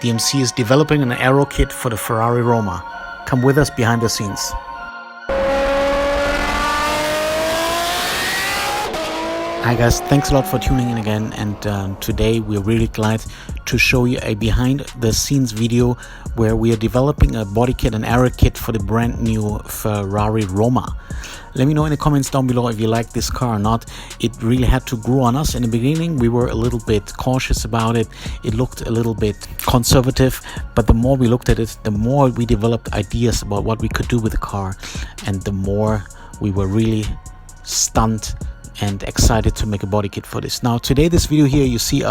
DMC is developing an Aero kit for the Ferrari Roma. Come with us behind the scenes. Hi guys, thanks a lot for tuning in again, and today we're really glad to show you a behind the scenes video where we are developing a body kit, an Aero kit for the brand new Ferrari Roma. Let me know in the comments down below if you like this car or not. It really had to grow on us. In the beginning we were a little bit cautious about it. It looked a little bit conservative, but the more we looked at it, the more we developed ideas about what we could do with the car, and the more we were really stunned and excited to make a body kit for this. Now today, this video here, you see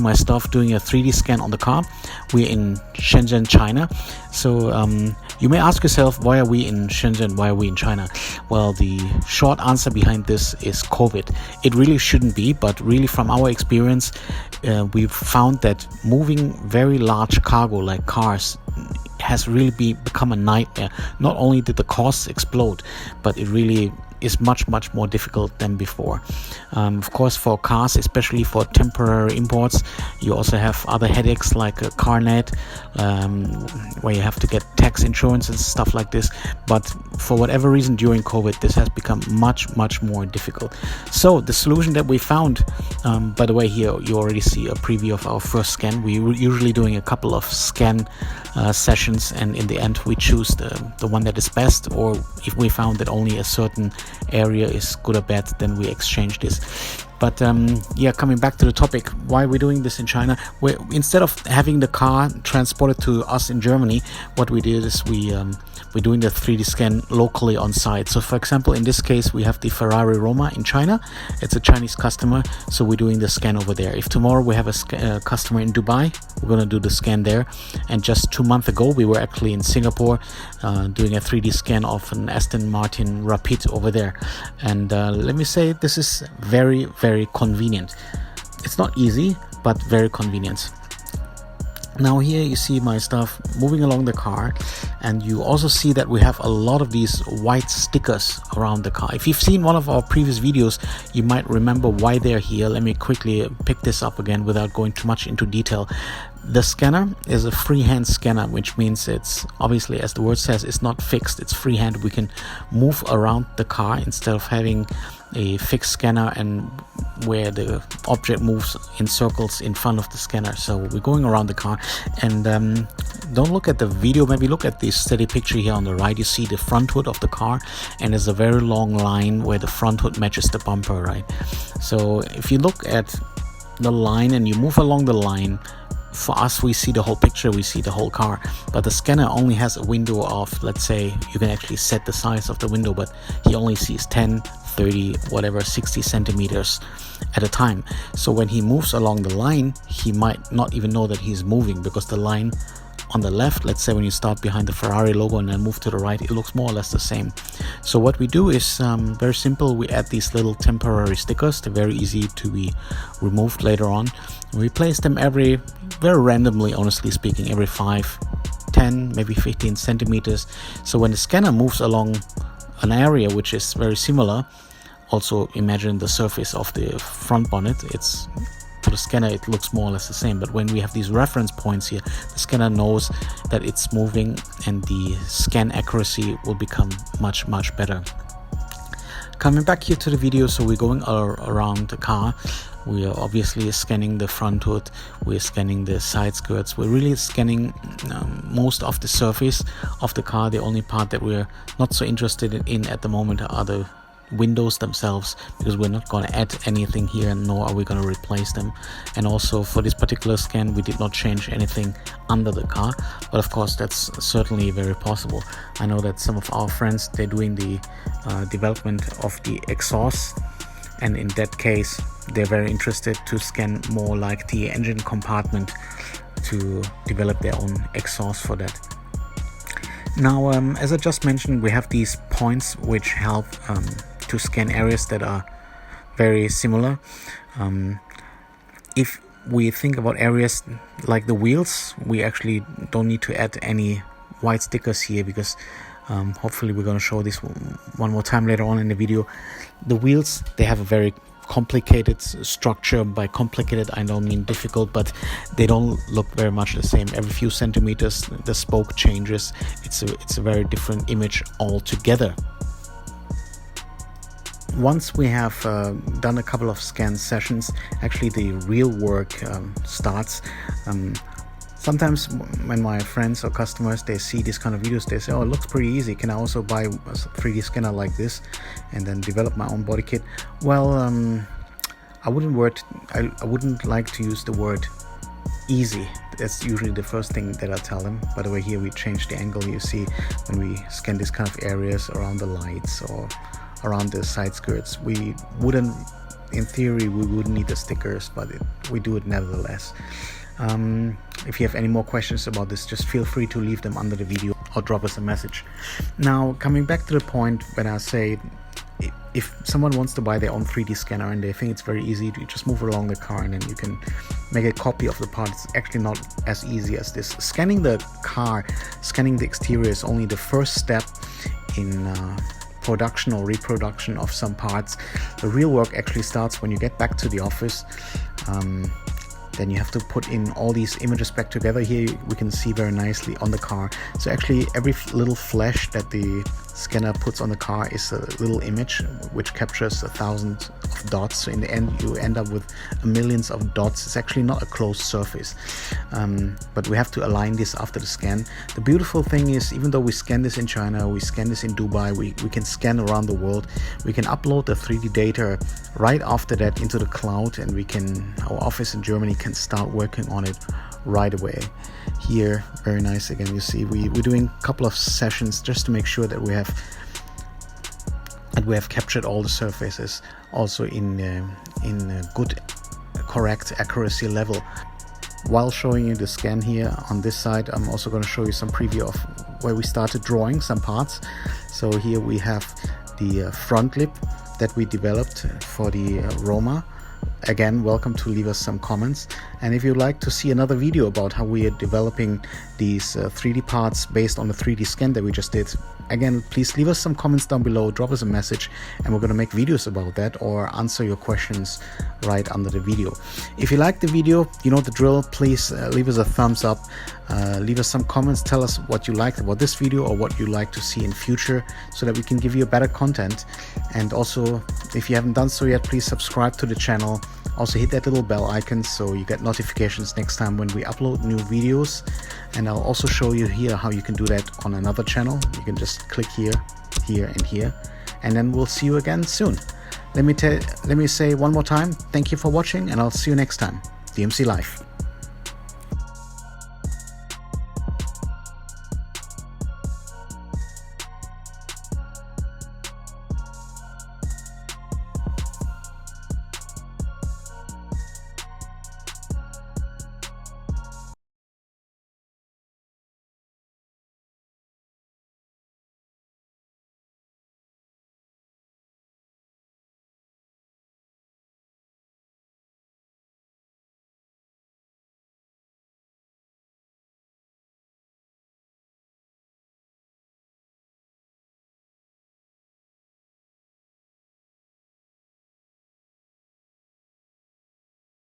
my staff doing a 3D scan on the car. We're in Shenzhen, China. So you may ask yourself, why are we in Shenzhen? Why are we in China? Well, the short answer behind this is COVID. It really shouldn't be, but really from our experience, we've found that moving very large cargo like cars has really become a nightmare. Not only did the costs explode, but it really is much more difficult than before. Of course, for cars, especially for temporary imports, you also have other headaches like a car net, where you have to get tax insurance and stuff like this. But for whatever reason, during COVID, this has become much more difficult. So the solution that we found, by the way, here you already see a preview of our first scan. We're usually doing a couple of scan sessions, and in the end we choose the one that is best, or if we found that only a certain area is good or bad, then we exchange this. But yeah, coming back to the topic, why we're doing this in China, instead of having the car transported to us in Germany, what we did is we're doing the 3D scan locally on site. So for example, in this case, we have the Ferrari Roma in China. It's a Chinese customer, so we're doing the scan over there. If tomorrow we have a customer in Dubai, we're going to do the scan there. And just 2 months ago, we were actually in Singapore doing a 3D scan of an Aston Martin Rapide over there. And let me say, this is very convenient. It's not easy, but very convenient. Now here you see my stuff moving along the car, and you also see that we have a lot of these white stickers around the car. If you've seen one of our previous videos, you might remember why they're here. Let me quickly pick this up again without going too much into detail. The scanner is a freehand scanner, which means it's obviously, as the word says, it's not fixed, it's freehand. We can move around the car instead of having a fixed scanner and where the object moves in circles in front of the scanner. So we're going around the car, and don't look at the video, maybe look at this steady picture here on the right. You see the front hood of the car, and there's a very long line where the front hood matches the bumper, right? So if you look at the line and you move along the line, for us, we see the whole picture, we see the whole car, but the scanner only has a window of, let's say, you can actually set the size of the window, but he only sees 10, 30, whatever, 60 centimeters at a time. So when he moves along the line, he might not even know that he's moving, because the line on the left, let's say when you start behind the Ferrari logo and then move to the right, it looks more or less the same. So what we do is very simple. We add these little temporary stickers. They're very easy to be removed later on. We place them very randomly, honestly speaking, every 5, 10, maybe 15 centimeters. So when the scanner moves along an area which is very similar, also imagine the surface of the front bonnet, it's for the scanner it looks more or less the same, but when we have these reference points here, the scanner knows that it's moving, and the scan accuracy will become much better. Coming back here to the video, so we're going around the car. We are obviously scanning the front hood, we're scanning the side skirts, we're really scanning most of the surface of the car. The only part that we're not so interested in at the moment are the windows themselves, because we're not going to add anything here, nor are we going to replace them. And also for this particular scan, we did not change anything under the car, but of course that's certainly very possible. I know that some of our friends, they're doing the development of the exhaust, and in that case they're very interested to scan more like the engine compartment to develop their own exhaust for that. Now, as I just mentioned, we have these points which help to scan areas that are very similar. If we think about areas like the wheels, we actually don't need to add any white stickers here, because hopefully we're going to show this one more time later on in the video. The wheels, they have a very complicated structure. By complicated, I don't mean difficult, but they don't look very much the same. Every few centimeters the spoke changes. It's a very different image altogether. Once we have done a couple of scan sessions, actually the real work starts. Sometimes when my friends or customers, they see these kind of videos, they say, oh, it looks pretty easy. Can I also buy a 3D scanner like this and then develop my own body kit? Well, I wouldn't like to use the word easy. That's usually the first thing that I tell them. By the way, here we change the angle. You see when we scan these kind of areas around the lights or around the side skirts, we wouldn't, in theory, we wouldn't need the stickers, but we do it nevertheless. If you have any more questions about this, just feel free to leave them under the video or drop us a message. Now, coming back to the point when I say, if someone wants to buy their own 3D scanner and they think it's very easy, you just move along the car and then you can make a copy of the part. It's actually not as easy as this. Scanning the car, scanning the exterior is only the first step in production or reproduction of some parts. The real work actually starts when you get back to the office. Then you have to put in all these images back together. Here we can see very nicely on the car. So actually every little flash that the scanner puts on the car is a little image which captures 1,000 of dots. So in the end you end up with millions of dots. It's actually not a closed surface, but we have to align this after the scan. The beautiful thing is, even though we scan this in China, we scan this in Dubai, we can scan around the world. We can upload the 3D data right after that into the cloud, and our office in Germany can start working on it right away. Here, very nice. Again, you see we're doing a couple of sessions just to make sure that we have captured all the surfaces, also in a good, correct accuracy level. While showing you the scan here on this side, I'm also going to show you some preview of where we started drawing some parts. So here we have the front lip that we developed for the Roma. Again, welcome to leave us some comments. And if you'd like to see another video about how we are developing these 3D parts based on the 3D scan that we just did, again, please leave us some comments down below, drop us a message, and we're going to make videos about that or answer your questions right under the video. If you like the video, you know the drill, please leave us a thumbs up, leave us some comments, tell us what you liked about this video or what you like to see in future so that we can give you better content. And also, if you haven't done so yet, please subscribe to the channel. Also hit that little bell icon so you get notifications next time when we upload new videos. And I'll also show you here how you can do that on another channel. You can just click here, here, and here, and then we'll see you again soon. Let me say one more time, thank you for watching, and I'll see you next time. DMC Live.